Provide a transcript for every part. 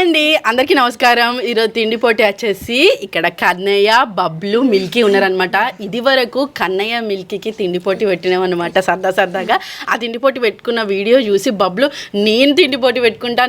అండి, అందరికీ నమస్కారం. ఈరోజు తిండి పోటీ వచ్చేసి ఇక్కడ కన్నయ్య, బబ్లు, మిల్కీ ఉన్నారనమాట. ఇది వరకు కన్నయ్య మిల్కీకి తిండి పోటీ పెట్టినాం అనమాట. సరదాగా ఆ తిండి పోటీ పెట్టుకున్న వీడియో చూసి బబ్లు నేను తిండి పోటీ పెట్టుకుంటా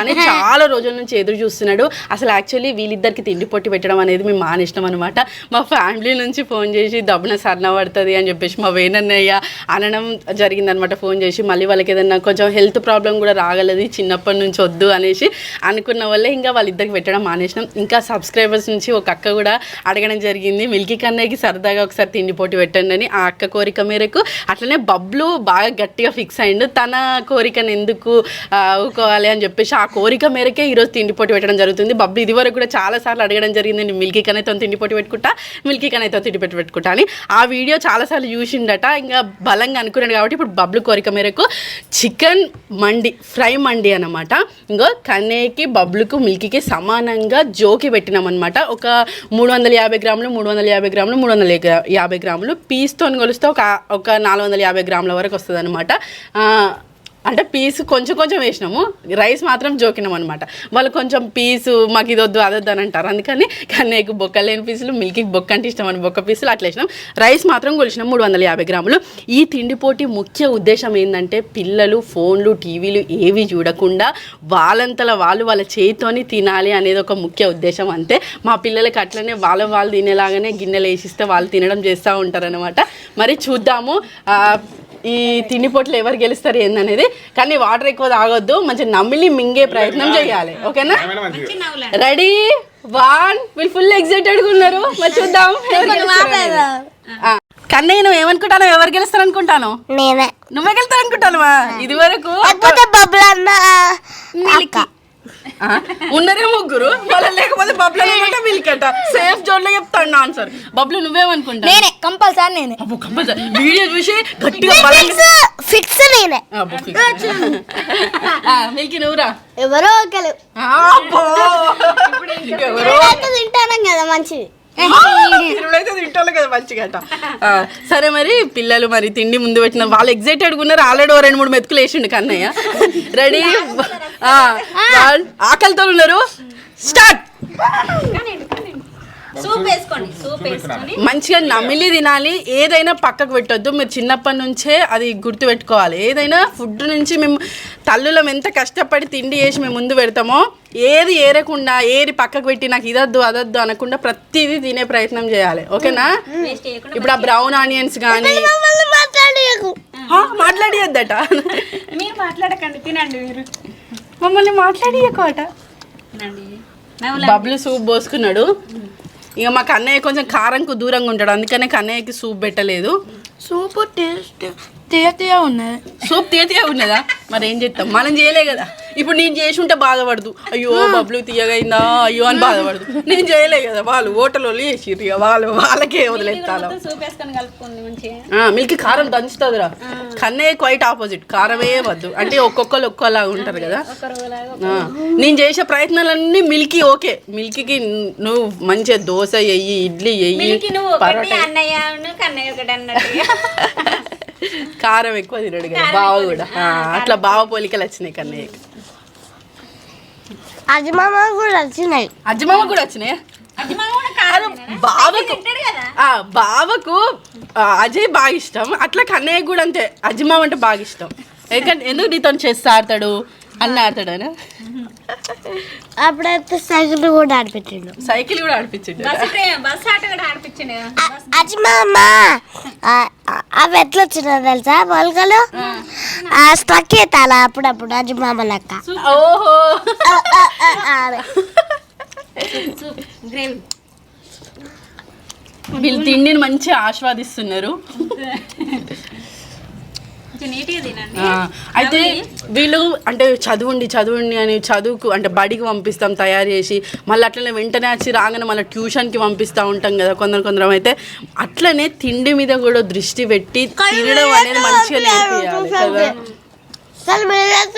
అని చాలా రోజుల నుంచి ఎదురు చూస్తున్నాడు. అసలు యాక్చువల్లీ వీళ్ళిద్దరికి తిండి పోటీ పెట్టడం అనేది మేము మానేసినాం అనమాట. మా ఫ్యామిలీ నుంచి ఫోన్ చేసి దబ్బున సరణ పడుతుంది అని చెప్పేసి మా వేణన్నయ్య అనడం జరిగిందనమాట. ఫోన్ చేసి మళ్ళీ వాళ్ళకి ఏదన్నా కొంచెం హెల్త్ ప్రాబ్లం కూడా రాగలది, చిన్నప్పటి నుంచి వద్దు అనేసి అనుకున్న వల్లే ఇంకా వాళ్ళిద్దరికి పెట్టడం మానేసినాం. ఇంకా సబ్స్క్రైబర్స్ నుంచి ఒక అక్క కూడా అడగడం జరిగింది, మిల్కీ కన్నయ్యకి సరదాగా ఒకసారి తిండి పోటీ పెట్టండి అని. ఆ అక్క కోరిక మేరకు అట్లనే బబ్లు బాగా గట్టిగా ఫిక్స్ అయ్యిండు. తన కోరికను ఎందుకు ఊకోవాలి అని చెప్పేసి ఆ కోరిక మేరకే ఈరోజు తిండి పోటీ పెట్టడం జరుగుతుంది. బబ్లు ఇది వరకు కూడా చాలాసార్లు అడగడం జరిగింది, నేను మిల్కీ కన్నయ్యతో తిండి పోటీ పెట్టుకుంటా అని. ఆ వీడియో చాలాసార్లు చూసిండట, ఇంకా బలంగా అనుకున్నాడు కాబట్టి ఇప్పుడు బబ్లు కోరిక మేరకు చికెన్ మండి, ఫ్రై మండి అన్నమాట. ఇంకో కన్నయ్యకి, బబ్లుకు, మిల్కీకి సమానంగా జోకి పెట్టినాం అనమాట. ఒక 350 గ్రాములు 350 గ్రాములు పీస్తో కొలిస్తే ఒక 450 గ్రాముల వరకు వస్తుంది అనమాట. అంటే పీసు కొంచెం వేసినాము, రైస్ మాత్రం జోకినాం అనమాట. వాళ్ళు కొంచెం పీసు మాకు ఇది వద్దు అదొద్దు అని అంటారు, అందుకని కన్నయ్యకు బొక్క లేని పీసులు, మిల్కీకి బొక్క అంటే ఇష్టం అని బొక్క పీసులు అట్లా వేసినాం. రైస్ మాత్రం కొలిసినాం 350 గ్రాములు. ఈ తిండి పోటీ ముఖ్య ఉద్దేశం ఏంటంటే పిల్లలు ఫోన్లు, టీవీలు ఏవి చూడకుండా వాళ్ళంతలా వాళ్ళ చేతితోని తినాలి అనేది ఒక ముఖ్య ఉద్దేశం అంతే. మా పిల్లలకి అట్లనే వాళ్ళు తినేలాగానే గిన్నెలు వేసిస్తే వాళ్ళు తినడం చేస్తూ ఉంటారనమాట. మరి చూద్దాము ఈ తిండి పోటీలు ఎవరు గెలుస్తారు ఏందనేది. కానీ వాటర్ ఎక్కువ తాగొద్దు, మంచిగా నమిలి మింగే ప్రయత్నం చేయాలి. ఓకేనా? రెడీ 1 వీళ్ళు ఫుల్ ఎక్సైటెడ్గా ఉన్నారు. మరి చూద్దాం. కన్నయ్య నువ్వు ఏమనుకుంటాను, ఎవరు గెలుస్తారు అనుకుంటాను? నువ్వే గెలుస్తారు అనుకుంటాను. ఇది వరకు ఉన్నారే ముగ్గురు, వాళ్ళు లేకపోతే బబ్లు వీళ్ళకట సేఫ్ జోన్ లో చెప్తాను ఆన్సర్. బబ్లు నువ్వేమనుకుంటా? కంపల్సరీ వీడియో చూసి గట్టిగా ఫిక్స్ మిల్కీ నువ్వురా. ఎవరో తింటాను కదా మంచిది, తింటాను కదా మంచిగా. సరే మరి పిల్లలు మరి తిండి ముందు పెట్టిన వాళ్ళు ఎగ్జైటెడ్గా ఉన్నారు. ఆల్రెడీ 2-3 మెతుకులు వేసిండు కన్నయ్య. రెడీ, ఆకలితో ఉన్నారు. స్టార్ట్. మంచిగా నమిలి తినాలి, ఏదైనా పక్కకు పెట్టొద్దు. మీరు చిన్నప్పటి నుంచే అది గుర్తు పెట్టుకోవాలి. ఏదైనా ఫుడ్ నుంచి మేము తల్లులం ఎంత కష్టపడి తిండి వేసి మేము ముందు పెడతామో ఏది ఏరకుండా, ఏది పక్కకు పెట్టి నాకు ఇదొద్దు అదొద్దు అనకుండా ప్రతిదీ తినే ప్రయత్నం చేయాలి. ఓకేనా? ఇప్పుడు ఆ బ్రౌన్ ఆనియన్స్ కానీ మాట్లాడియద్దట, మీరు మాట్లాడకండి, తినండి. మీరు మమ్మల్ని మాట్లాడియకోట. బబ్లు సూప్ పోసుకున్నాడు. ఇక మా కన్నయ్య కొంచెం కారంకు దూరంగా ఉంటాడు, అందుకనే కన్నయ్యకి సూప్ పెట్టలేదు. సూప్ టేస్ట్ తీయగా ఉన్నది. సూప్ తీయగా ఉన్నదా? మరి ఏం చేస్తాం, మనం చేయలే కదా. ఇప్పుడు నేను చేసి ఉంటే బాధపడదు, అయ్యో బబ్లు తీయగైందా అయ్యో అని బాధపడదు. నేను చేయలే కదా, వాళ్ళు హోటల్ వాళ్ళు చేసిర్రు, ఇక వాళ్ళకే వదిలేస్తాను. మిల్కీ కారం దంచుతుందిరా, కన్నయ్య క్వైట్ ఆపోజిట్, కారమే వద్దు అంటే ఒక్కొక్కరు ఒక్కోలాగా ఉంటారు కదా. నేను చేసే ప్రయత్నాలన్నీ మిల్కీ ఓకే. మిల్కీకి నువ్వు మంచిగా దోశ వెయ్యి, ఇడ్లీ వెయ్యి, కారం ఎక్కువ తినడు కదా బావ కూడా. అట్లా బావ పోలికలు వచ్చినాయి కన్నయ్యకి. అజ్మామ కూడా వచ్చినాయి. బావకు అజయ్ బాగా ఇష్టం, అట్లా కన్నయ్య కూడా అంతే. అజ్మామ అంటే బాగా ఇష్టం. ఎందుకు నీతో చేస్తా ఆడతాడు అన్న ఆడతాడు. అప్పుడైతే సైకిల్ కూడా ఆడిపించిండు. అజ్మామ అవి ఎట్లా వచ్చినా తెలుసా మొలకలు స్టక్ అవుతాలా అప్పుడప్పుడు అజ్మామ లెక్క. ఓహో వీళ్ళు తిండిని మంచిగా ఆస్వాదిస్తున్నారు. అయితే వీళ్ళు అంటే చదువుండి అని చదువుకు అంటే బడికి పంపిస్తాం తయారు చేసి, మళ్ళీ అట్లనే వెంటనే వచ్చి రాగానే మళ్ళీ ట్యూషన్కి పంపిస్తూ ఉంటాం కదా. కొందరం అయితే అట్లనే తిండి మీద కూడా దృష్టి పెట్టి తినడం అనేది మంచిగా నేర్పియాలి కదా.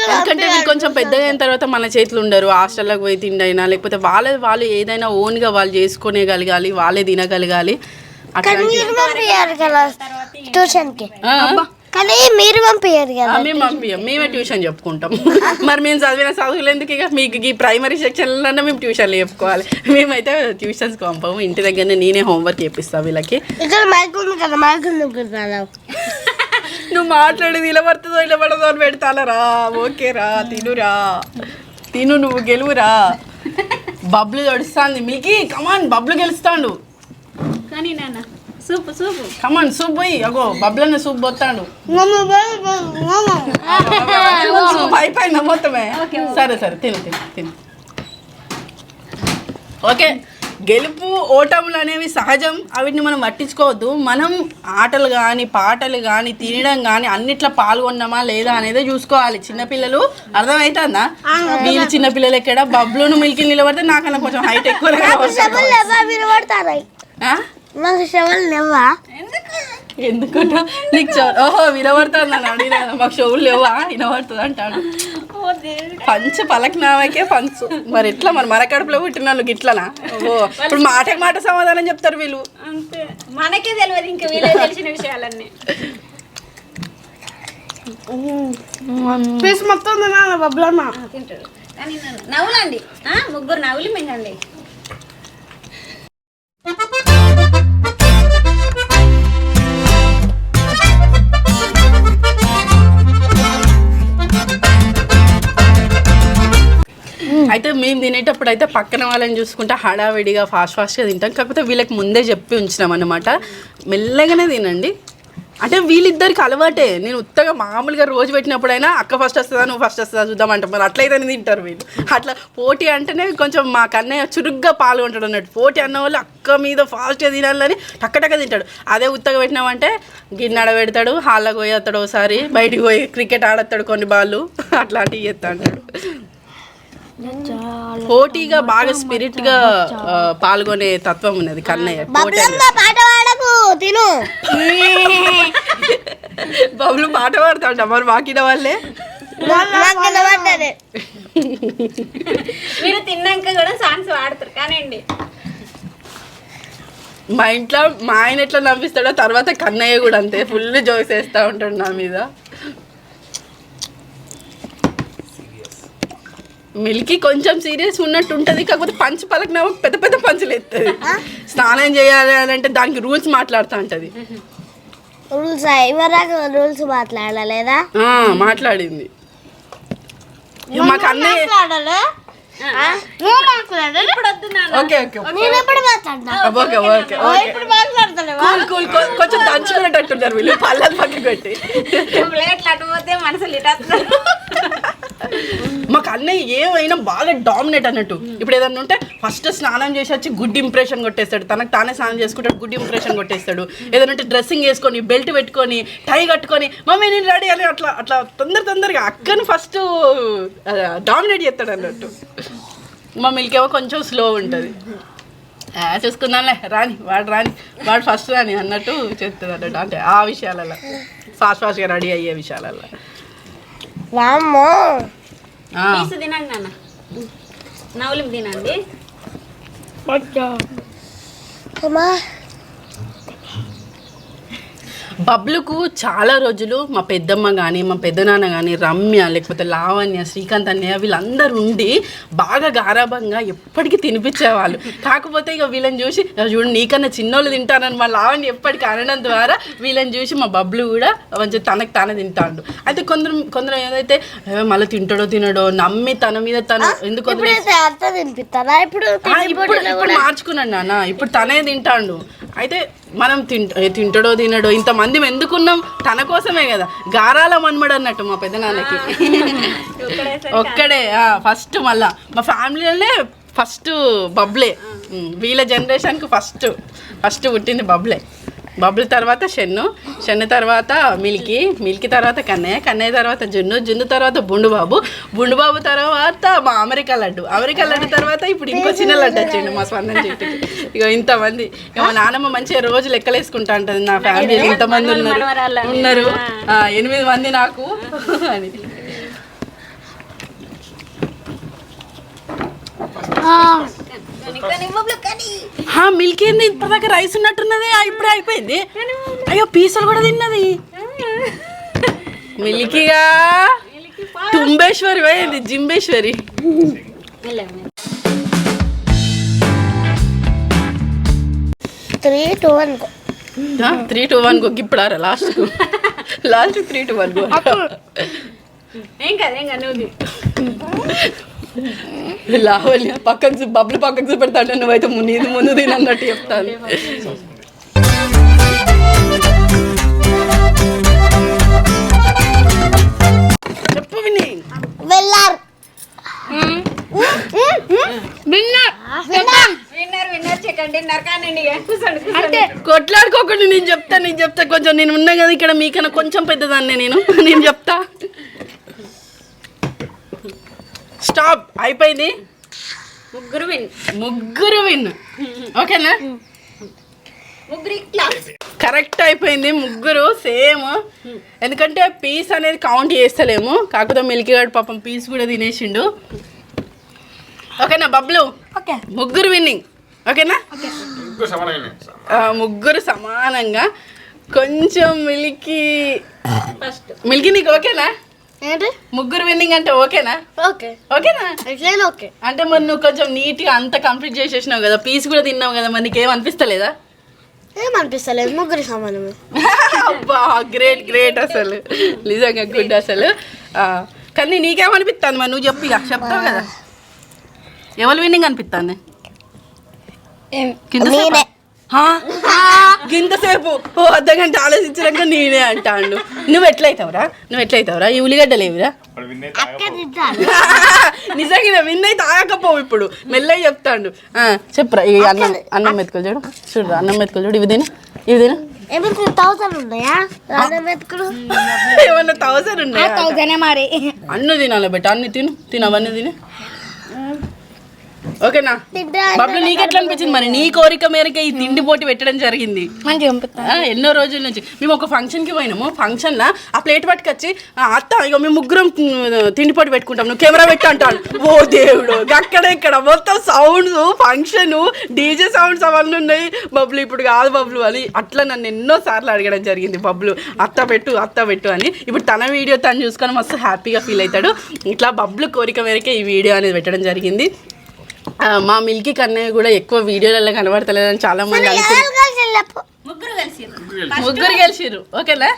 ఎందుకంటే వీళ్ళు కొంచెం పెద్దగా అయిన తర్వాత మన చేతులు ఉండరు. హాస్టల్లోకి పోయి తిండి అయినా లేకపోతే వాళ్ళు ఏదైనా ఓన్గా వాళ్ళు చేసుకునేగలగాలి, వాళ్ళే తినగలగాలి. ట్యూషన్కి కానీ మీరు పంపించారు కదా మేము పంపించాం, మేమే ట్యూషన్ చెప్పుకుంటాం. మరి మేము చదివిన చదువులు ఎందుకు ఇక మీకు ఈ ప్రైమరీ సెక్షన్లన్నా మేము ట్యూషన్లు చెప్పుకోవాలి. మేమైతే ట్యూషన్స్కి పంపాము, ఇంటి దగ్గరనే నేనే హోంవర్క్ చేపిస్తాను వీళ్ళకి. ఇక్కడ మైక్ ఉంది కదా, మైక్ ఉంది. నువ్వు మాట్లాడేది ఇలా పడుతుందో ఇలా పడదో అని పెడతానరా. ఓకేరా, తినురా, తిను, నువ్వు గెలువురా. బబ్లు తడుస్తాంది మిల్కీ, కమాన్ బబ్లు గెలుస్తాడు. కానీ నాన్న సూపు సూపు కమాన్ సూప్ పోయి, అగో బబ్లన్న సూప్ పోతాడు. సూప్ అయిపోయిందా మొత్తమే? సరే సరే, తిను తిను తిను. ఓకే, గెలుపు ఓటములు అనేవి సహజం, వీటిని మనం పట్టించుకోవద్దు. మనం ఆటలు కానీ పాటలు కానీ తినడం కానీ అన్నిట్లో పాల్గొన్నామా లేదా అనేది చూసుకోవాలి. చిన్నపిల్లలు అర్థమవుతుందా? వీళ్ళు చిన్నపిల్లలు ఎక్కడ బబ్లును మిల్కి నిలబడితే నాకన్నా కొంచెం హైట్ ఎక్కువ. ఎందుకంటే నీకు ఓహో వినబడుతుంది అడిగినా, మాకు షోలు లేవా వినబడుతుంది అంటాడు. పంచు పలకనామకే పంచు. మరి ఎట్లా మరి మరకడుపులో పుట్టిన వాళ్ళకి ఇట్లనా? ఓహో, ఇప్పుడు మాటకి మాట సమాధానం చెప్తారు వీళ్ళు. అంతే, మనకే తెలియదు ఇంకా వీళ్ళకి తెలిసిన విషయాలన్నీ. పీస్ మొత్తం బబ్లమ్మ తింటాడు. కానీ నవ్వులండి, ముగ్గురు నవ్వులు మింగండి. అయితే మేము తినేటప్పుడు అయితే పక్కన వాళ్ళని చూసుకుంటే హడావిడిగా ఫాస్ట్గా తింటాం. కాకపోతే వీళ్ళకి ముందే చెప్పి ఉంచినాం అన్నమాట, మెల్లగానే తినండి. అంటే వీళ్ళిద్దరికి అలవాటే. నేను ఉత్తగా మామూలుగా రోజు పెట్టినప్పుడైనా అక్క ఫస్ట్ వస్తుందా నువ్వు ఫస్ట్ వస్తుందా చూద్దామంటాం, మరి అట్లయితేనే తింటారు వీళ్ళు. అట్లా పోటీ అంటేనే కొంచెం మా కన్నయ్య చురుగ్గా పాల్గొంటాడు అన్నట్టు. పోటీ అన్న వాళ్ళు అక్క మీద ఫాస్ట్గా తినాలని టక్కటక్క తింటాడు. అదే ఉత్తగా పెట్టినామంటే గిన్నె పెడతాడు, హాల్లోకి పోయి వస్తాడు, ఒకసారి బయటికి పోయి క్రికెట్ ఆడతాడు కొన్ని బాళ్ళు, అట్లాంటివి చేస్తా అంటాడు. పోటీగా బాగా స్పిరిట్ గా పాల్గొనే తత్వం ఉన్నది కన్నయ్య. బబ్లు పాట పాడతాడు, మరి మాకిన వాళ్ళే. మీరు తిన్నాక కూడా సాంగ్స్ వాడతారు కానండి. మా ఇంట్లో మా ఆయన ఎట్లా నవ్విస్తాడో తర్వాత కన్నయ్య కూడా అంతే, ఫుల్ జోక్స్ వేస్తూ ఉంటాడు నా మీద. మిల్కీ కొంచెం సీరియస్ ఉన్నట్టు ఉంటుంది, కాకపోతే పంచ్ పలకన పెద్ద పెద్ద పంచులు ఎత్తుంది. స్నానం చేయాలి అని అంటే దానికి రూల్స్ మాట్లాడుతూ ఉంటుంది. రూల్స్ మాట్లాడలేదా? మాట్లాడింది. మాకు అన్నయ్య కొంచెం దంచుకునేటట్టున్నారు వీళ్ళు, పళ్ళని పక్కన పెట్టి. మాకు అన్నయ్య ఏమైనా బాగా డామినేట్ అన్నట్టు. ఇప్పుడు ఏదన్నా ఉంటే ఫస్ట్ స్నానం చేసి వచ్చి గుడ్ ఇంప్రెషన్ కొట్టేస్తాడు, తనకు తానే స్నానం చేసుకుంటాడు, గుడ్ ఇంప్రెషన్ కొట్టేస్తాడు. ఏదైనా ఉంటే డ్రెస్సింగ్ వేసుకొని బెల్ట్ పెట్టుకొని టై కట్టుకొని మమ్మీ నేను రెడీ అని అట్లా అట్లా తొందరగా అక్కని ఫస్ట్ డామినేట్ చేస్తాడు అన్నట్టు. మా మిల్కేమో కొంచెం స్లో ఉంటుంది, చూసుకుందాంలే రాని వాడు ఫస్ట్ రాని అన్నట్టు చెప్తుంది అన్నట్టు. అంటే ఆ విషయాలలో ఫాస్ట్గా రెడీ అయ్యే విషయాలలో. తినండి నాన్న, నవ్వులు తినండి. బబ్లుకు చాలా రోజులు మా పెద్దమ్మ కానీ మా పెద్దనాన్న కానీ రమ్య లేకపోతే లావణ్య శ్రీకాంత్ అన్నయ్య వీళ్ళందరూ ఉండి బాగా గారాభంగా ఎప్పటికీ తినిపించేవాళ్ళు. కాకపోతే ఇక వీళ్ళని చూసి చూడు నీకన్నా చిన్నోళ్ళు తింటానని మా లావణ్య ఎప్పటికీ అనడం ద్వారా వీళ్ళని చూసి మా బబ్లు కూడా మంచి తనకు తానే తింటాడు. అయితే కొందరు ఏదైతే మళ్ళీ తింటాడో నమ్మి తన మీద తను ఎందుకు ఇప్పుడు మార్చుకున్నాడు నాన్న, ఇప్పుడు తనే తింటాడు. అయితే మనం తింటాడో తినడో ఇంతమంది ఎందుకున్నాం తన కోసమే కదా, గారాల మన్మడు అన్నట్టు మా పెద్దనాన్నకి. ఒక్కడే ఫస్ట్, మళ్ళా మా ఫ్యామిలీలోనే ఫస్ట్ బబ్లే. వీళ్ళ జనరేషన్కి ఫస్ట్ పుట్టింది బబ్లే. బబ్లు తర్వాత షన్ను తర్వాత మిల్కీ తర్వాత కన్నయ్య తర్వాత జున్ను తర్వాత బుండుబాబు తర్వాత మా అమెరికా లడ్డు తర్వాత ఇప్పుడు ఇంకో చిన్న లడ్డు వచ్చిండు మా స్పందన చెట్టుకి. ఇక ఇంతమంది. ఇక మా నాన్నమ్మ మంచిగా రోజు లెక్కలేసుకుంటా ఉంటుంది నా ఫ్యామిలీలో ఇంతమంది ఉన్నారు 8 మంది నాకు అని. మిల్కీ ఏంది ఇప్పటిదాకా రైస్ ఉన్నట్టున్నది, ఇప్పుడే అయిపోయింది. అయ్యో పీసులు కూడా తిన్నది. మిల్కీగా టుంబేశ్వరి పోయింది జింబేశ్వరి. 3, 2, 1 go. 3, 2, 1 గో. ఇప్పుడారా లాస్ట్ 3, 2, 1 గో. ఏం కదా నువ్వు లావలి పక్కకు బబ్బులు పక్కకు చూపెడతాడు. నువ్వైతే ముందు తిని అన్నట్టు చెప్తాను. చెప్పు విని. వెళ్ళారు విన్నర్ చికెన్ డిన్నర్ కానండి కూర్చోండి. కొట్లాడుకోకుండా నేను చెప్తా కొంచెం. నేను ఉన్నా కదా ఇక్కడ, మీకన్నా కొంచెం పెద్దదాన్ని నేను చెప్తా. స్టాప్ అయిపోయింది. ముగ్గురు విన్ ఓకేనా? కరెక్ట్ అయిపోయింది. ముగ్గురు సేమ్. ఎందుకంటే పీస్ అనేది కౌంట్ చేస్తలేము. కాకపోతే మిల్కీ గార్డ్ పాపం పీస్ కూడా తినేసిండు. ఓకేనా బబ్లు? ముగ్గురు విన్నింగ్ ఓకేనా? ముగ్గురు సమానంగా. కొంచెం మిల్కీ నీకు ఓకేనా? ముగ్గురు విన్నింగ్ అంటే ఓకేనా? ఓకేనా అంటే మరి నువ్వు కొంచెం నీట్గా అంత కంప్లీట్ చేసేసినావు కదా, పీస్ కూడా తిన్నావు కదా, మరి నీకేం అనిపిస్తలేదా? ఏమనిపిస్తలేదు, ముగ్గురు సమానమే. అబ్బా గ్రేట్ అసలు నిజంగా గుడ్ అసలు. కానీ నీకేమనిపిస్తుంది మరి? నువ్వు చెప్తావు కదా ఎవరు విన్నింగ్ అనిపిస్తుంది? గింతసేపు అర్ధగంట ఆలోచించాక నేనే అంటాడు. నువ్వు ఎట్లయితావురా? ఈ ఉల్లిగడ్డ లేవురా? నిజంగా విన్ అయితే ఆగకపోవు. ఇప్పుడు మెల్లగా చెప్తాడు. చెప్పురా. ఈ అన్నం మెతుకులు చూడరా, అన్నం మెతుకులు చూడు. ఇవి తిను. ఏమన్నా 1000 ఉన్నాయా? ఏమన్నా 1000 ఉన్నాయా? మరి అన్ను తినాలి బెట్ట. అన్ని తిను అవన్నీ తిని ఓకేనా? బబ్లు నీకు ఎట్లా అనిపించింది మరి? నీ కోరిక మేరకే ఈ తిండి పోటీ పెట్టడం జరిగింది. ఎన్నో రోజుల నుంచి మేము ఒక ఫంక్షన్కి పోయినాము. ఫంక్షన్లో ఆ ప్లేట్ పట్టుకొచ్చి అత్త ఇక మేము ముగ్గురం తిండి పోటీ పెట్టుకుంటాం, నువ్వు కెమెరా పెట్టి అంటాను. ఓ దేవుడు, ఇక్కడ మొత్తం సౌండ్స్, ఫంక్షన్, డీజే సౌండ్స్ అవన్నీ ఉన్నాయి. బబ్లు ఇప్పుడు కాదు బబ్లు అని అట్లా నన్ను ఎన్నోసార్లు అడగడం జరిగింది. బబ్లు అత్త పెట్టు అని. ఇప్పుడు తన వీడియో తను చూసుకొని మస్తు హ్యాపీగా ఫీల్ అవుతాడు. ఇట్లా బబ్లు కోరిక మేరకే ఈ వీడియో అనేది పెట్టడం జరిగింది. మా మిల్కీ కన్నయ్య కూడా ఎక్కువ వీడియోలలో కనబడతలేదని చాలా మంది అనుకుంటారు. ముగ్గురు గెలిచిర్రు ఓకేనా?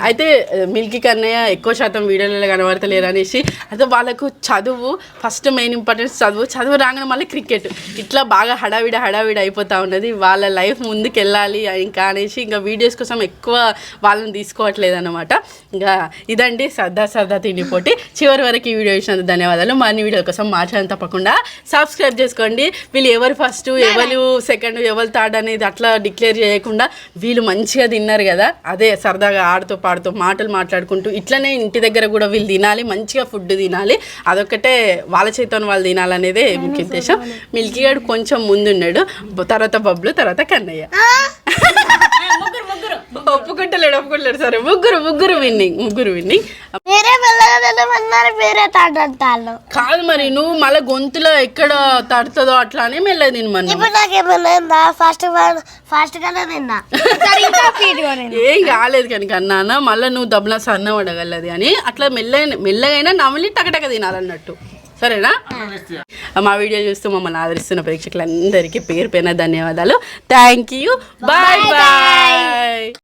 అయితే మిల్కీ కన్నయ్య ఎక్కువ శాతం వీడియోలలో కనబడతలేరు అనేసి, అయితే వాళ్ళకు చదువు ఫస్ట్ మెయిన్ ఇంపార్టెన్స్. చదువు రాగానే మళ్ళీ క్రికెట్, ఇట్లా బాగా హడావిడి అయిపోతూ ఉన్నది. వాళ్ళ లైఫ్ ముందుకు వెళ్ళాలి ఇంకా అనేసి ఇంకా వీడియోస్ కోసం ఎక్కువ వాళ్ళని తీసుకోవట్లేదు అనమాట. ఇంకా ఇదండి సరదా తిండి పోటీ. చివరి వరకు ఈ వీడియో చూసినందుకు ధన్యవాదాలు. మరిన్ని వీడియో కోసం మా ఛానల్ తప్పకుండా సబ్స్క్రైబ్ చేసుకోండి. వీళ్ళు ఎవరు ఫస్ట్, ఎవరు సెకండ్, ఎవరు థర్డ్ అనేది అట్లా డిక్లేర్ చేయకుండా వీళ్ళు మంచిగా తిన్నారు కదా, అదే సరదాగా ఆడుతూ పాడుతూ మాటలు మాట్లాడుకుంటూ ఇట్లనే ఇంటి దగ్గర కూడా వీళ్ళు తినాలి, మంచిగా ఫుడ్ తినాలి. అదొక్కటే వాళ్ళ చేతితో వాళ్ళు తినాలనేదే ముఖ్య ఉద్దేశం. మిల్కీ గారు కొంచెం ముందున్నాడు, తర్వాత బబ్లు, తర్వాత కన్నయ్య. ఒప్పుకుంటలేడు సరే. ముగ్గురు విన్నింగ్. కాదు మరి నువ్వు మళ్ళీ గొంతులో ఎక్కడ తడుతుందో అట్లా అని మెల్ల తినమన్నా. ఏం కాలేదు కనుక అన్నా, మళ్ళీ నువ్వు దబ్బులా సన్న పడగలది అని అట్లా మెల్లగైనా నమిలి టకటక తినాలన్నట్టు. సరేనా? మా వీడియో చూస్తూ మమ్మల్ని ఆదరిస్తున్న ప్రేక్షకులందరికీ పేరు ధన్యవాదాలు. Thank you. బాయ్.